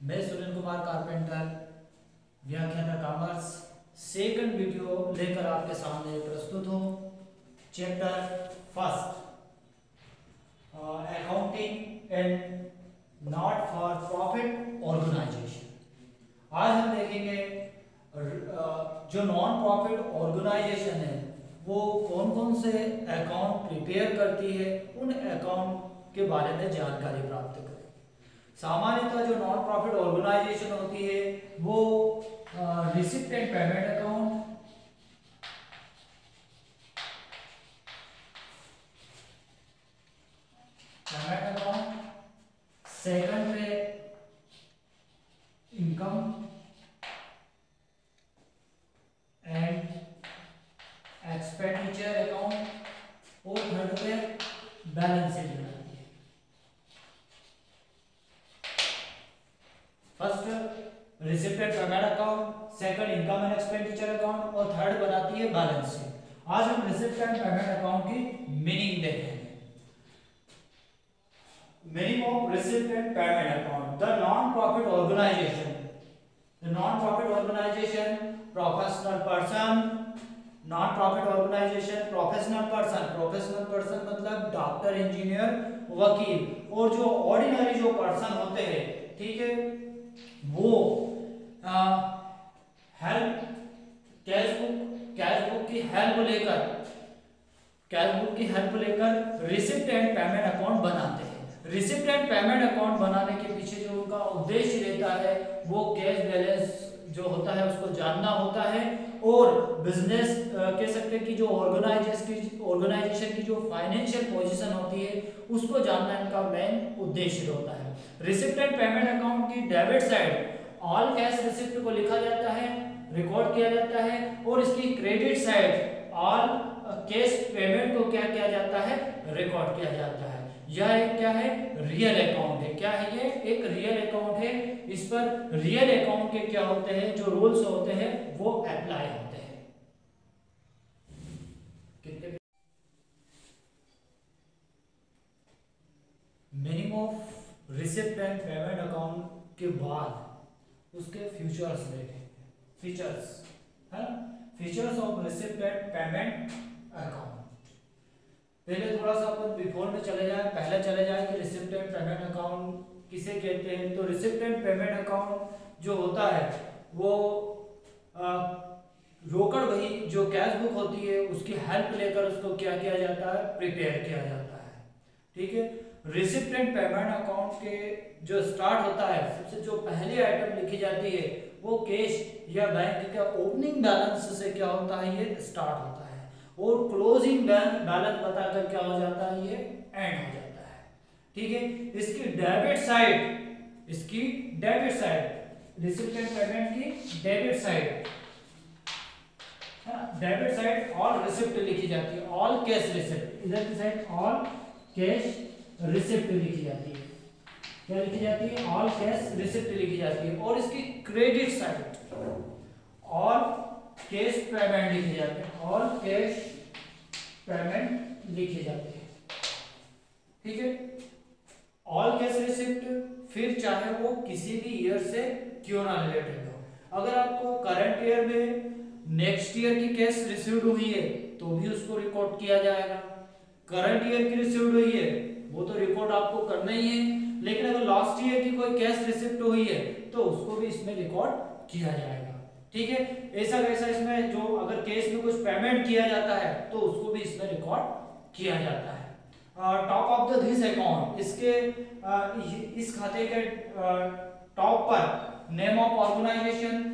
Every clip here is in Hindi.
मैं सुनील कुमार कारपेंटर व्याख्याता कॉमर्स सेकंड वीडियो लेकर आपके सामने प्रस्तुत हूँ। Chapter first accounting and not for profit organisation. आज हम देखेंगे जो नॉन प्रॉफिट ऑर्गेनाइजेशन है वो कौन कौन से अकाउंट प्रिपेयर करती है, उन अकाउंट के बारे में जानकारी प्राप्त करें। सामान्यतः जो नॉन प्रॉफिट ऑर्गेनाइजेशन होती है वो receipt and payment account, second पे इनकम एंड एक्सपेंडिचर अकाउंट और थर्ड पे बैलेंस शीट बनाती है। First receipt and payment account, second income and expenditure account और थर्ड बनाती है बैलेंस शीट। आज हम रिसिप्ट एंड पेमेंट अकाउंट की मीनिंग देखेंगे। Meaning of receipt and payment account. The non-profit organization. The non-profit organization, professional person. Non-profit organization, professional person. Professional person मतलब डॉक्टर, इंजीनियर, वकील। और जो ऑर्डिनरी जो पर्सन होते हैं, ठीक है, वो हेल्प कैश बुक की हेल्प लेकर रिसिप्ट एंड पेमेंट अकाउंट बनाते हैं। रिसिप्ट एंड पेमेंट अकाउंट बनाने के पीछे जो उनका उद्देश्य रहता है वो कैश बैलेंस जो होता है उसको जानना होता है और बिजनेस कह सकते हैं कि जो ऑर्गेनाइजेशन की जो फाइनेंशियल पोजीशन होती है उसको जानना इनका मेन उद्देश्य होता है। रिसिप्ट एंड पेमेंट अकाउंट की debit side all cash receipt को लिखा जाता है, रिकॉर्ड किया जाता है, और इसकी credit side all cash payment को क्या किया जाता है, रिकॉर्ड किया जाता है। यह एक क्या है, रियल अकाउंट है। क्या है ये? एक रियल अकाउंट है। इस पर रियल अकाउंट के क्या होते हैं, जो रूल्स होते हैं वो अप्लाई होते हैं। Meaning of receipt and payment account के बाद उसके फीचर्स देखेंगे। Features of receipt and payment account. पहले थोड़ा सा अपन बिफोर में चले जाए कि रिसिप्ट एंड पेमेंट अकाउंट किसे कहते हैं। तो रिसिप्ट एंड पेमेंट अकाउंट जो होता है वो रोकड़ बही जो कैश बुक होती है उसकी हेल्प लेकर उसको क्या किया जाता है, प्रिपेयर किया जाता है। ठीक है, रिसिप्ट एंड पेमेंट अकाउंट के जो स्टार्ट होता है, सबसे जो पहली आइटम लिखी जाती है वो कैश या बैंक का ओपनिंग बैलेंस से क्या होता है, ये स्टार्ट होता है, और क्लोजिंग बैलेंस बताकर क्या हो जाता है, ये एंड हो जाता है। ठीक है, इसकी debit side receipt and payment की डेबिट साइड ऑल रिसिप्ट लिखी जाती है, ऑल कैश रिसिप्ट। इधर की साइड ऑल कैश रिसिप्ट लिखी जाती है। क्या लिखी जाती है? ऑल कैश रिसिप्ट लिखी जाती है। और इसकी credit side all cash payment लिखी जाती है, ऑल कैश पेमेंट लिखी जाती है। ठीक है, ऑल कैश रिसिप्ट, फिर चाहे वो किसी भी ईयर से क्यों ना रिलेटेड हो। अगर आपको करंट ईयर में नेक्स्ट ईयर की कैश रिसीव्ड हुई है तो भी उसको रिकॉर्ड किया जाएगा। करंट ईयर की रिसीव्ड हुई है वो तो रिकॉर्ड आपको करना ही है, लेकिन अगर लास्ट ईयर की कोई कैश रिसिप्ट हुई है तो उसको भी इसमें रिकॉर्ड किया जाएगा। ठीक है, ऐसा वैसा इसमें जो अगर केस में कुछ पेमेंट किया जाता है तो उसको भी इसमें रिकॉर्ड किया जाता है। Top of the this account, इस खाते के टॉप पर नेम ऑफ ऑर्गेनाइजेशन,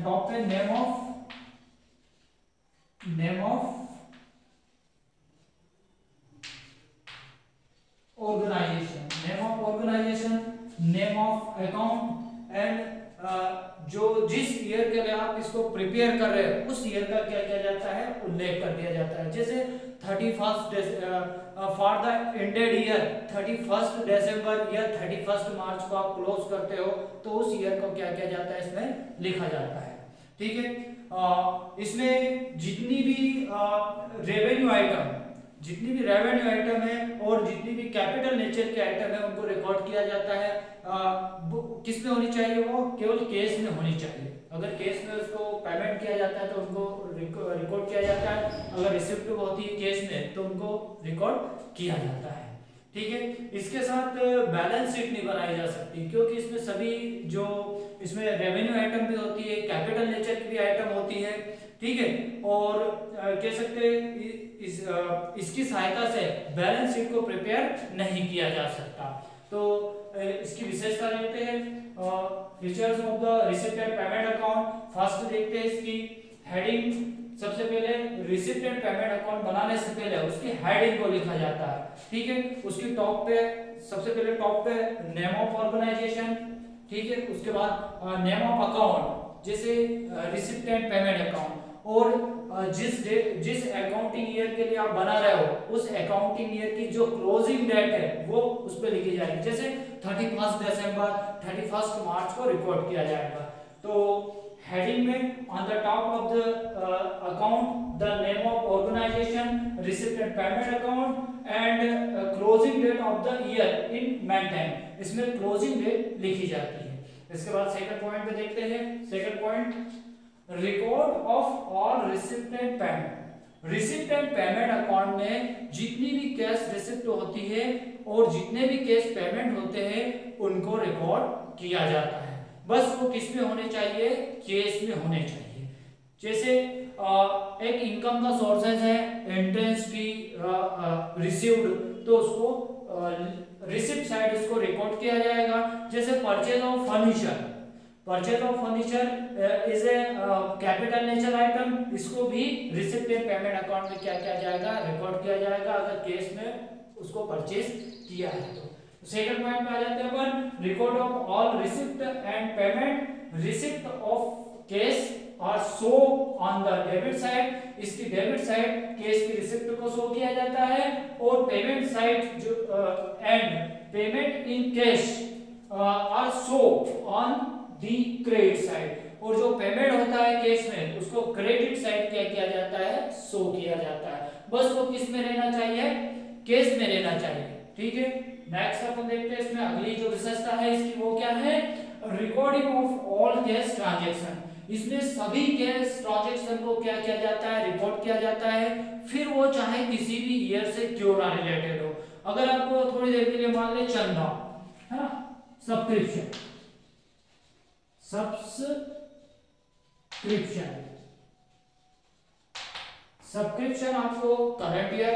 टॉप पे name of organisation, name of account and जो जिस ईयर के लिए आप इसको प्रिपेयर कर रहे हैं उस ईयर का क्या किया जाता है, उल्लेख कर दिया जाता है। जैसे 31 फॉर द एंडेड ईयर 31 दिसंबर या 31 मार्च को आप क्लोज करते हो तो उस ईयर को क्या किया जाता है, इसमें लिखा जाता है। ठीक है, इसमें जितनी भी रेवेन्यू आइटम जितनी भी रेवेन्यू आइटम है और जितनी भी कैपिटल नेचर के आइटम है उनको रिकॉर्ड किया जाता है। किस में होनी चाहिए? वो केवल केस में होनी चाहिए। अगर केस में उसको पेमेंट किया जाता है तो उनको रिकॉर्ड किया जाता है, अगर रिसिप्ट होती है केस में तो उनको रिकॉर्ड किया जाता है। ठीक है, इसके साथ बैलेंस शीट नहीं बनाई जा सकती क्योंकि इसमें सभी जो इसमें रेवेन्यू आइटम भी होती है, कैपिटल नेचर की भी आइटम होती है। ठीक है, और कह सकते हैं इसकी सहायता से बैलेंस शीट को प्रिपेयर नहीं किया जा सकता। तो इसकी विशेषता देखते हैं, features of the receipt and payment account. First देखते हैं इसकी हेडिंग। सबसे पहले रिसिप्ट एंड पेमेंट अकाउंट बनाने से पहले उसकी हेडिंग को लिखा जाता है। ठीक है, उसकी टॉप पे सबसे पहले टॉप पे नेम ऑफ ऑर्गेनाइजेशन। ठीक है, उसके बाद नेम ऑफ अकाउंट जैसे रिसिप्ट एंड पेमेंट अकाउंट, और जिस अकाउंटिंग ईयर के लिए आप बना रहे हो उस अकाउंटिंग ईयर की जो क्लोजिंग डेट है वो उस पे लिखी जाएगी। जैसे 31 दिसंबर 31 मार्च को रिकॉर्ड किया जाएगा। तो हेडिंग में on the top of the account the name of organisation, receipt and payment account and closing date of the year in maintain, इसमें क्लोजिंग डेट लिखी जाती है। इसके बाद सेकंड पॉइंट पे देखते हैं। Second point, record of all receipt and payment. Receipt and payment account में जितनी भी कैश रिसिप्ट होती है और जितने भी कैश पेमेंट होते हैं उनको रिकॉर्ड किया जाता है। बस वो किस में होने चाहिए? केस में होने चाहिए। जैसे एक इनकम का सोर्सेज है, एंट्रेंस फी रिसीव्ड, तो उसको रिसिप्ट साइड उसको रिकॉर्ड किया जाएगा। जैसे purchase of furniture, purchase of furniture is a capital nature item, इसको भी रिसिप्ट एंड पेमेंट अकाउंट में क्या किया जाएगा? रिकॉर्ड किया जाएगा, अगर केस में उसको परचेज किया है तो। सेकंड पॉइंट पे आ जाते हैं अपन, record of all receipt and payment. Receipt of case are show on the debit side, इसकी डेबिट साइड केस की रिसिप्ट को शो किया जाता है, और पेमेंट साइड जो and payment in cash are show on the credit side, और जो पेमेंट होता है केस में उसको क्रेडिट साइड क्या किया जाता है? शो किया जाता है। बस वो किस में रहना चाहिए? केस में रहना चाहिए। ठीक है, नेक्स्ट अपन देखते हैं इसमें अगली जो विशेषता है इसकी वो क्या है? Recording of all cash transaction. इसमें सभी कैश ट्रांजैक्शन को क्या किया जाता है? रिकॉर्ड किया जाता है, फिर वो चाहे किसी भी ईयर से क्यों ना रिलेटेड हो। अगर आपको थोड़ी देर के लिए मान ले चंदा है ना, सब्सक्रिप्शन, सब्सक्रिप्शन आपको करंट ईयर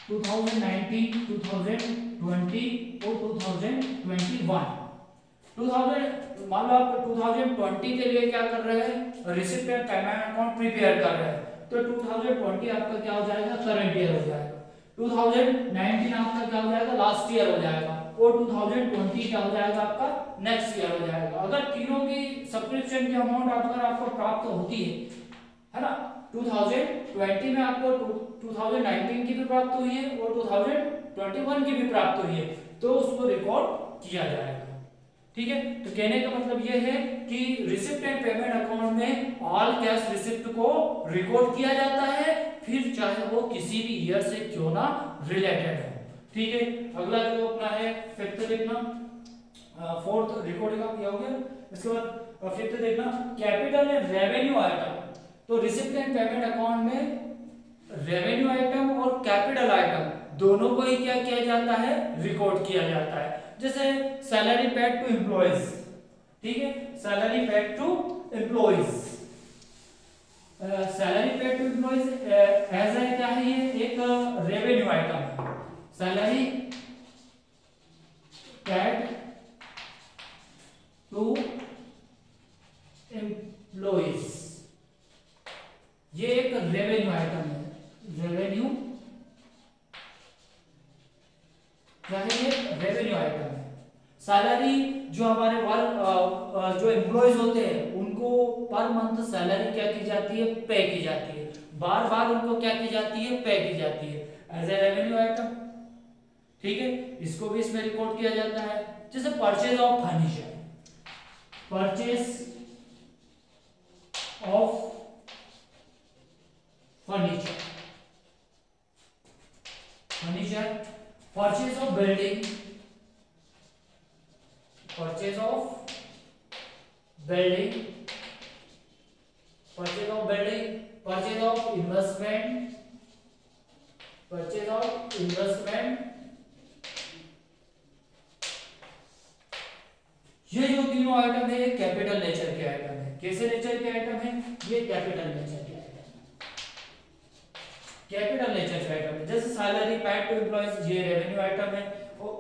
2019, 2020 और 2021, 2000 मान लो आप 2020 के लिए क्या कर रहे हैं? Receipt and payment account prepare कर रहे हैं, तो 2020 आपका क्या हो जाएगा? करंट ईयर हो जाएगा। 2019 आपका क्या हो जाएगा? लास्ट ईयर हो जाएगा, और 2020 क्या हो जाएगा? आपका नेक्स्ट ईयर हो जाएगा। अगर तीनों की सब्सक्रिप्शन की अमाउंट अगर आपको प्राप्त होती है ना, 2020 में आपको 2019 की भी प्राप्त हुई है और 2021 की भी प्राप्त हुई है, तो उसको रिकॉर्ड किया जाएगा। ठीक है, तो कहने का मतलब यह है कि रिसिप्ट एंड पेमेंट अकाउंट में ऑल कैश रिसिप्ट को रिकॉर्ड किया जाता है, फिर चाहे वो किसी भी ईयर से क्यों ना रिलेटेड हो। ठीक है, अगला जो अपना है फिफ्थ देखना, फोर्थ रिकॉर्डिंग आप किया हो गया। इसके बाद फिफ्थ देखना, कैपिटल एंड रेवेन्यू आइटम। तो रिसिप्ट एंड पेमेंट अकाउंट में रेवेन्यू आइटम और कैपिटल आइटम दोनों को ही क्या किया जाता है? रिकॉर्ड किया जाता है। जैसे सैलरी पेड टू एम्प्लॉइज, ठीक है, salary paid to employees, salary paid to employees as a क्या है? ये एक रेवेन्यू आइटम है। सैलरी पेड टू एम्प्लॉइज, ये एक रेवेन्यू आइटम है। रेवेन्यू क्या है? ये रेवेन्यू आइटम है। सैलरी जो हमारे वर्क जो एम्प्लॉइज होते हैं उनको पर मंथ सैलरी क्या की जाती है? पे की जाती है, बार बार उनको क्या की जाती है? पे की जाती है एज ए रेवेन्यू आइटम। ठीक है, इसको भी इसमें रिकॉर्ड किया जाता है। जैसे purchase of furniture, purchase of furniture, furniture, purchase of building, purchase of building, purchase of building, purchase of investment, purchase of investment. ये जो तीनों आइटम है ये कैपिटल नेचर के आइटम है। कैसे नेचर के आइटम है? ये कैपिटल नेचर के आइटम है, कैपिटल नेचर के आइटम है। जैसे सैलरी पेड टू एम्प्लॉयज, ये रेवेन्यू आइटम है, और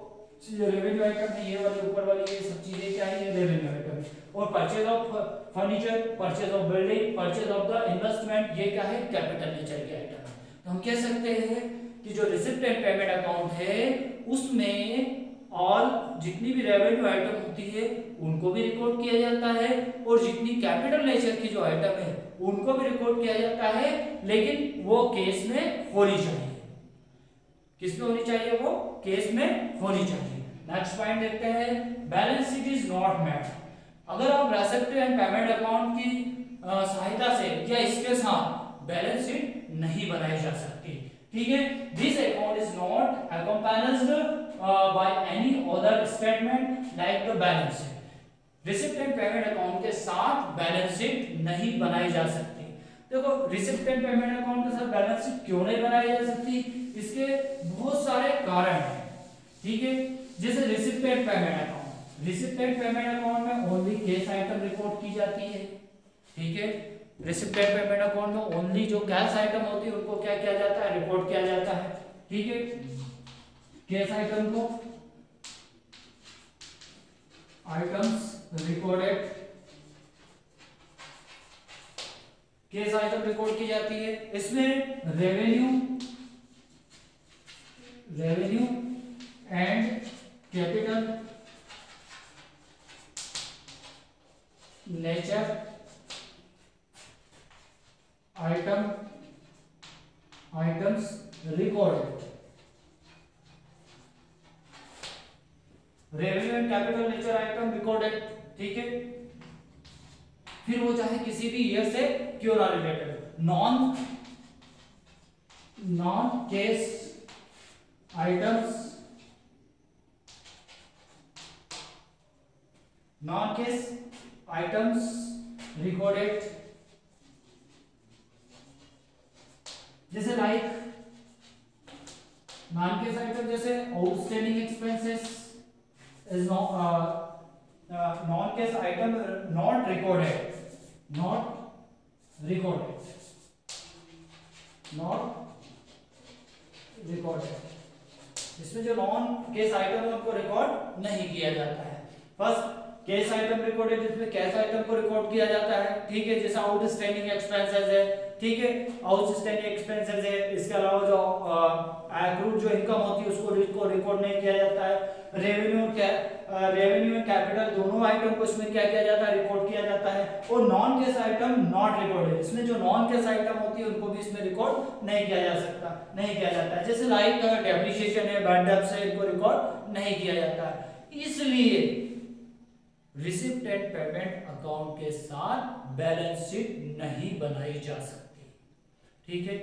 ये रेवेन्यू आइटम है, ये वाली ऊपर वाली ये सब चीजें क्या है? ये रेवेन्यू आइटम है। और purchase of furniture, purchase of building, purchase of the investment, ये क्या है? कैपिटल नेचर के आइटम है। तो हम कह सकते हैं कि जो रिसिप्ट एंड पेमेंट अकाउंट है उसमें और जितनी भी रेवेन्यू आइटम होती है उनको भी रिकॉर्ड किया जाता है, और जितनी कैपिटल नेचर की जो आइटम है उनको भी रिकॉर्ड किया जाता है, लेकिन वो केस में होनी चाहिए। किस में होनी चाहिए? वो केस में होनी चाहिए। नेक्स्ट पॉइंट देखते हैं, balance sheet is not made. अगर आप रिसिप्ट एंड पेमेंट अकाउंट की सहायता से या इसके साथ बैलेंस शीट नहीं बनाई जा सकती, ठीक है। This account is not accompanied by any other statement like the balance sheet. Receipt and payment account के साथ बैलेंस शीट नहीं बनाई जा सकती। देखो, रिसिप्ट एंड पेमेंट अकाउंट के साथ बैलेंस शीट क्यों नहीं बनाई जा सकती? इसके बहुत सारे कारण हैं, ठीक है। जैसे receipt and payment account, receipt and payment account में ओनली कैश आइटम रिकॉर्ड की जाती है, ठीक है। रिसिप्ट एंड पेमेंट अकाउंट में ओनली जो कैश आइटम होती है उनको क्या किया जाता है? रिकॉर्ड किया जाता है, ठीक है। कैश आइटम को items recorded, cash item record की जाती है। इसमें revenue and capital nature items recorded, revenue and capital nature item recorded, ठीक है। फिर वो चाहे किसी भी ईयर से क्यों ना related, non case items, non case items recorded, जैसे लाइक नॉन केस आइटम जैसे outstanding expenses is non-cash item not recorded, इसमें जो नॉन केस आइटम है उनको रिकॉर्ड नहीं किया जाता है। फर्स्ट कैश आइटम रिकॉर्डेड, जिसमें कैश आइटम को रिकॉर्ड किया जाता है, ठीक है। जैसे आउटस्टैंडिंग एक्सपेंसेस है, ठीक है, आउटस्टैंडिंग एक्सपेंसेस है। इसके अलावा जो एक्रूड जो इनकम होती है उसको रिकॉर्ड नहीं किया जाता है। रेवेन्यू एंड कैपिटल दोनों आइटम को इसमें क्या किया जाता है? रिकॉर्ड किया जाता है। और non cash item not recorded, इसमें जो नॉन कैश आइटम होती है उनको भी इसमें रिकॉर्ड नहीं किया जा सकता, नहीं किया जाता है। जैसे लाइक डेप्रिसिएशन है, बैड डेब्ट्स है, इनको रिकॉर्ड नहीं किया जाता है। इसलिए रिसिप्ट एंड पेमेंट अकाउंट के साथ बैलेंस शीट नहीं बनाई जा सकती, ठीक है।